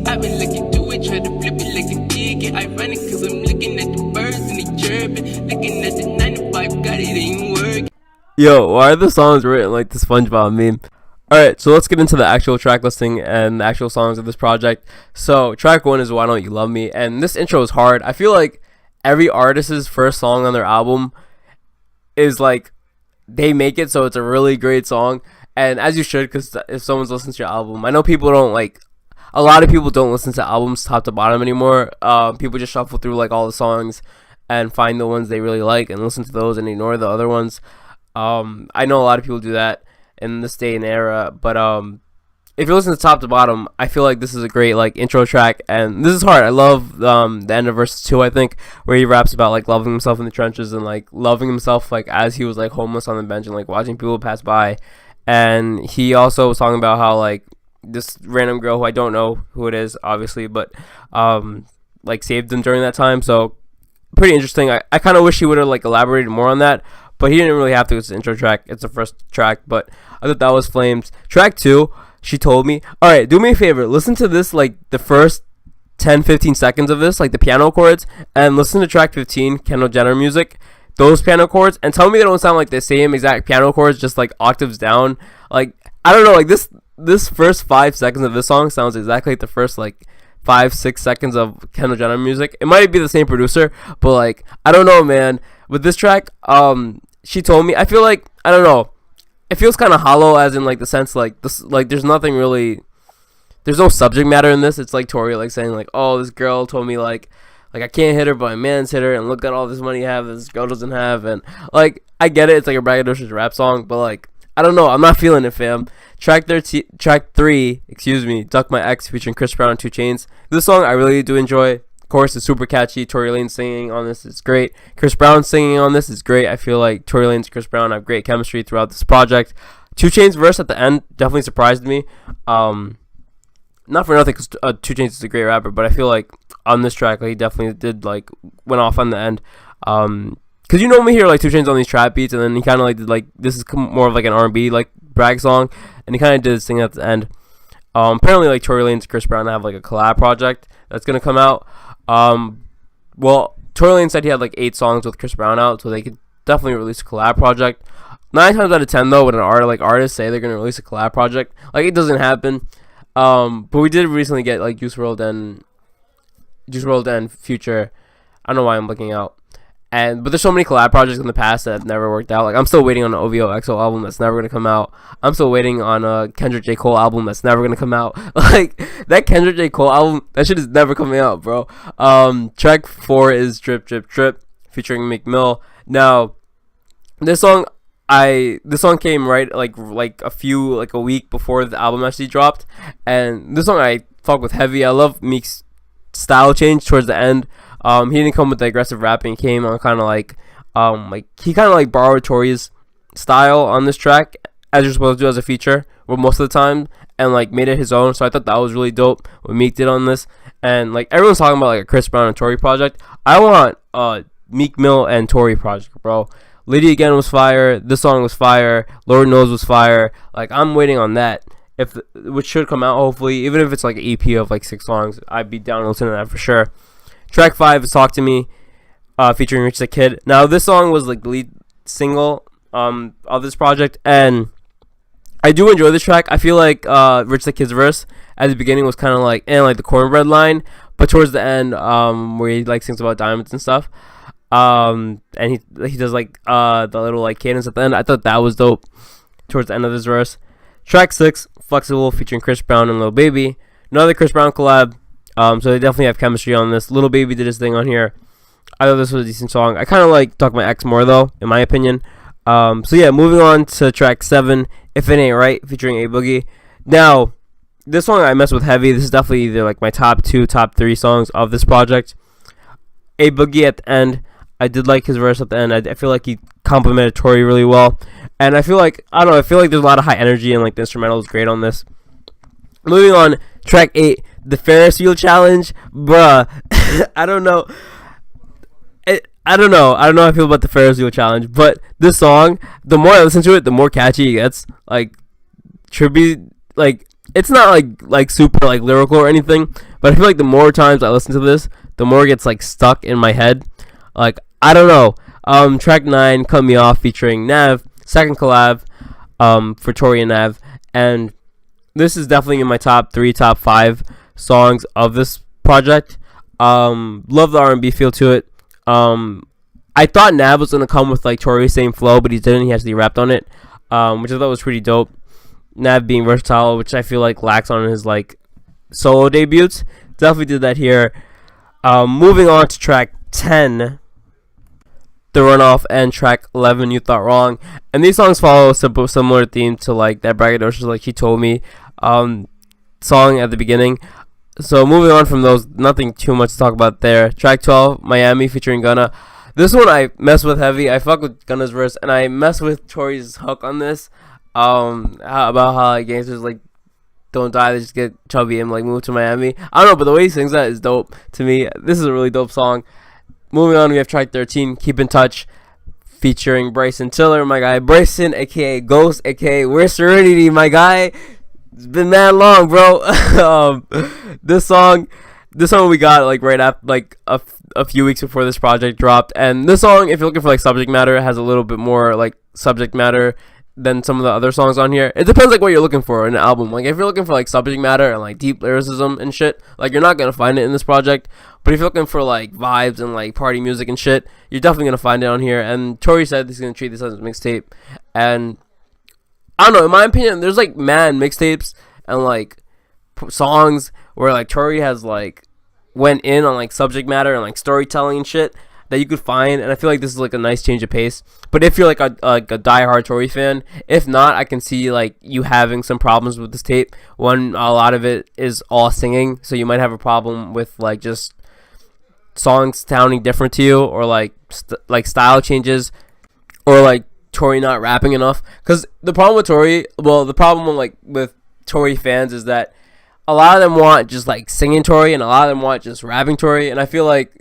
I've been looking through it, try to flip it like a dig. Get ironic, cause I'm looking at the birds and they chirping. Looking at the 9 to 5, got it ain't working. Yo, why are the songs written like the SpongeBob meme? Alright, so let's get into the actual track listing and the actual songs of this project. So, track 1 is Why Don't You Love Me, and this intro is hard. I feel like every artist's first song on their album is like, they make it so it's a really great song, and as you should, because if someone's listening to your album, I know people don't like, a lot of people don't listen to albums top to bottom anymore. People just shuffle through like all the songs and find the ones they really like and listen to those and ignore the other ones. I know a lot of people do that in this day and era, but if you listen to top to bottom, I feel like this is a great like intro track, and this is hard. I love the end of verse 2, I think, where he raps about like loving himself in the trenches and like loving himself like as he was like homeless on the bench and like watching people pass by. And he also was talking about how like this random girl who I don't know who it is, obviously, but like saved him during that time. So pretty interesting. I kind of wish he would have like elaborated more on that, but he didn't really have to. It's the intro track. It's the first track, but I thought that was flames. Track 2, She Told Me. Alright, do me a favor. Listen to this, like, the first 10-15 seconds of this, like, the piano chords, and listen to track 15, Kendall Jenner music, those piano chords, and tell me they don't sound like the same exact piano chords, just, like, octaves down. Like, I don't know, like, this first 5 seconds of this song sounds exactly like the first, like, 5-6 seconds of Kendall Jenner music. It might be the same producer, but, like, I don't know, man. With this track, She Told Me, I feel like, I don't know, it feels kind of hollow, as in like the sense like this, like there's nothing really, there's no subject matter in this. It's like Tory like saying like, oh, this girl told me like I can't hit her, but my man's hit her, and look at all this money I have that this girl doesn't have. And like, I get it, it's like a braggadocious rap song, but like, I don't know, I'm not feeling it, fam. Track 3, excuse me, Duck My Ex featuring Chris Brown and 2 Chainz. This song I really do enjoy. Of course, it's super catchy. Tory Lanez singing on this is great. Chris Brown singing on this is great. I feel like Tory Lanez and Chris Brown have great chemistry throughout this project. 2 Chainz verse at the end definitely surprised me. Not for nothing, because 2 Chainz is a great rapper, but I feel like on this track, like, he definitely did like went off on the end. Because you normally hear like 2 Chainz on these trap beats, and then he kind of like did like, this is more of like an R&B like brag song, and he kind of did his thing at the end. Apparently like Tory Lanez and Chris Brown have like a collab project that's gonna come out. Well, Tory Lanez said he had like 8 songs with Chris Brown out, so they could definitely release a collab project. 9 times out of 10 though, when artists say they're gonna release a collab project, like, it doesn't happen. But we did recently get like Juice WRLD and Future. I don't know why I'm looking out. But there's so many collab projects in the past that have never worked out. Like, I'm still waiting on an OVO XO album that's never gonna come out. I'm still waiting on a Kendrick J. Cole album that's never gonna come out. Like, that Kendrick J. Cole album, that shit is never coming out, bro. Track 4 is Drip Drip Drip featuring Meek Mill. Now, this song came right like a week before the album actually dropped, and this song I fuck with heavy. I love Meek's style change towards the end. He didn't come with the aggressive rapping. He came on kind of like he kind of like borrowed Tory's style on this track, as you're supposed to do as a feature, well, most of the time, and like made it his own. So I thought that was really dope what Meek did on this. And like, everyone's talking about like a Chris Brown and Tory project. I want Meek Mill and Tory project, bro. Liddy Again was fire. This song was fire. Lord Knows was fire. Like, I'm waiting on that. Which should come out hopefully. Even if it's like an EP of like 6 songs, I'd be down to listen to that for sure. Track 5 is Talk to Me, featuring Rich the Kid. Now, this song was like the lead single of this project, and I do enjoy this track. I feel like Rich the Kid's verse at the beginning was kind of like, like the cornbread line, but towards the end, where he like sings about diamonds and stuff, and he does like the little like cadence at the end. I thought that was dope towards the end of his verse. Track 6, Flexible, featuring Chris Brown and Lil Baby. Another Chris Brown collab. So they definitely have chemistry on this. Lil Baby did his thing on here. I thought this was a decent song. I kind of like Talk My Ex more though, in my opinion. So yeah, moving on to track 7, If It Ain't Right, featuring A Boogie. Now, this song I mess with heavy. This is definitely either like my top 2, top 3 songs of this project. A Boogie at the end, I did like his verse at the end. I feel like he complimented Tory really well. And I feel like, I don't know, I feel like there's a lot of high energy, and like the instrumental is great on this. Moving on, track 8, The Ferris Wheel Challenge. Bruh, I don't know. I don't know how I feel about the Ferris Wheel Challenge, but this song, the more I listen to it, the more catchy it gets. Like, should be, like, it's not like super like lyrical or anything, but I feel like the more times I listen to this, the more it gets like stuck in my head. Like, I don't know. Track 9, Cut Me Off, featuring Nav, second collab for Tory and Nav, and this is definitely in my top 3, top 5 songs of this project. Love the R&B feel to it. I thought Nav was gonna come with like Tory's same flow, but he didn't. He actually rapped on it, which I thought was pretty dope. Nav being versatile, which I feel like lacks on his like solo debuts. Definitely did that here. Moving on to track 10, The Runoff, and track 11, You Thought Wrong. And these songs follow a similar theme to like that braggadocious, like He Told Me song at the beginning. So moving on from those, nothing too much to talk about there. Track 12, Miami, featuring Gunna. This one I mess with heavy. I fuck with Gunna's verse, and I mess with Tory's hook on this. About how like gangsters like don't die, they just get chubby and like move to Miami. I don't know, but the way he sings that is dope to me. This is a really dope song. Moving on, we have track 13, Keep in Touch, featuring Bryson Tiller, my guy Bryson, aka Ghost, aka We're Serenity, my guy. It's been that long, bro. This song we got like right after like a few weeks before this project dropped, and this song, if you're looking for like subject matter, it has a little bit more like subject matter than some of the other songs on here. It depends like what you're looking for in an album. Like if you're looking for like subject matter and like deep lyricism and shit, like you're not gonna find it in this project. But if you're looking for like vibes and like party music and shit, you're definitely gonna find it on here. And Tory said he's gonna treat this as a mixtape, and I don't know, in my opinion, there's like mad mixtapes and like songs where like Tory has like went in on like subject matter and like storytelling and shit that you could find, and I feel like this is like a nice change of pace. But if you're like a diehard Tory fan, if not, I can see like you having some problems with this tape. One, a lot of it is all singing, so you might have a problem with like just songs sounding different to you, or like style changes, or like Tory not rapping enough. Because the problem with Tory, the problem with Tory fans is that a lot of them want just like singing Tory, and a lot of them want just rapping Tory, and I feel like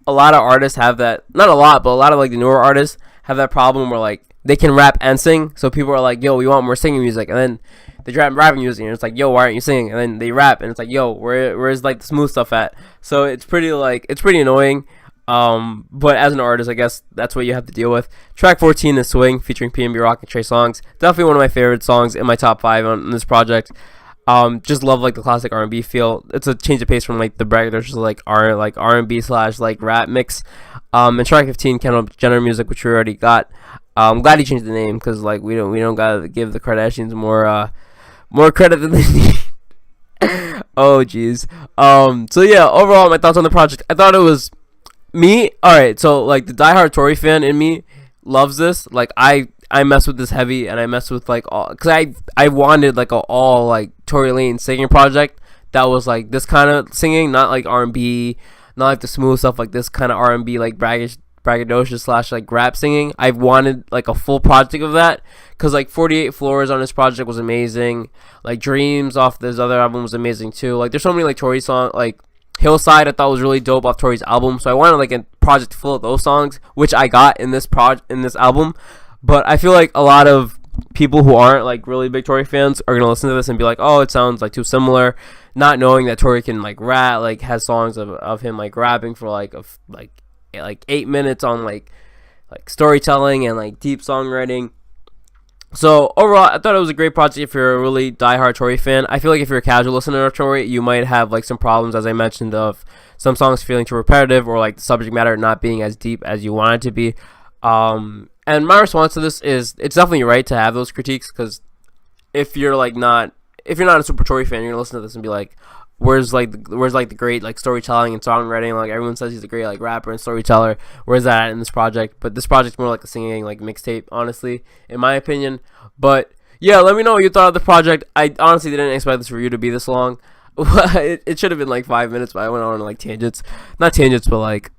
a lot of artists have that. Not a lot, but a lot of like the newer artists have that problem where like they can rap and sing, so people are like, yo, we want more singing music, and then they rap rapping music, and it's like, yo, why aren't you singing? And then they rap, and it's like, yo, where's like the smooth stuff at? So it's pretty annoying. But as an artist, I guess that's what you have to deal with. Track 14 is Swing, featuring PNB Rock and Trey Songz. Definitely one of my favorite songs in my top 5 on this project. Just love like the classic R&B feel. It's a change of pace from like the braggadocious like R&B / like rap mix. And track 15, Kendall Jenner Music, which we already got. I'm glad he changed the name, because like we don't gotta give the Kardashians more credit than they need. Oh jeez. So yeah, overall my thoughts on the project. I thought it was me. Alright, so like the diehard Tory fan in me loves this. Like I mess with this heavy, and I mess with like all, because I wanted like all like Tory Lane singing project that was like this kind of singing, not like R&B, not like the smooth stuff, like this kind of R&B like braggadocious / like rap singing. I wanted like a full project of that, because like 48 Floors on this project was amazing. Like Dreams off this other album was amazing too. Like there's so many like Tory songs, like Hillside I thought was really dope off Tory's album. So I wanted like a project full of those songs, which I got in this album. But I feel like a lot of people who aren't like really big Tory fans are gonna listen to this and be like, oh, it sounds like too similar, not knowing that Tory can like rap, like has songs of him like rapping for like 8 minutes on like storytelling and like deep songwriting. So overall, I thought it was a great project if you're a really diehard Tory fan. I feel like if you're a casual listener of Tory, you might have like some problems, as I mentioned, of some songs feeling too repetitive, or like the subject matter not being as deep as you want it to be. And my response to this is, it's definitely right to have those critiques, because if you're not a super Tory fan, you're gonna listen to this and be like, where's the great like storytelling and songwriting? Like everyone says he's a great like rapper and storyteller. Where's that at in this project? But this project's more like a singing like mixtape, honestly, in my opinion. But yeah, let me know what you thought of the project. I honestly didn't expect this review to be this long. It should have been like 5 minutes, but I went on like tangents, not tangents, but like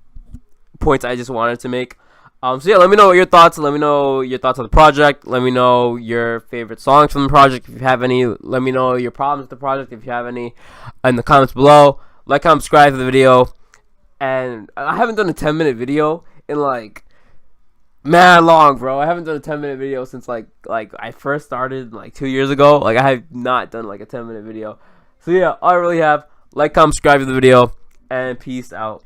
points I just wanted to make. So yeah, let me know your thoughts. Let me know your thoughts on the project. Let me know your favorite songs from the project, if you have any. Let me know your problems with the project, if you have any, in the comments below. Like, comment, subscribe to the video. And I haven't done a 10-minute video in like mad long, bro. I haven't done a 10-minute video since like I first started like 2 years ago. Like I have not done like a 10-minute video. So yeah, all I really have, like, comment, subscribe to the video, and peace out.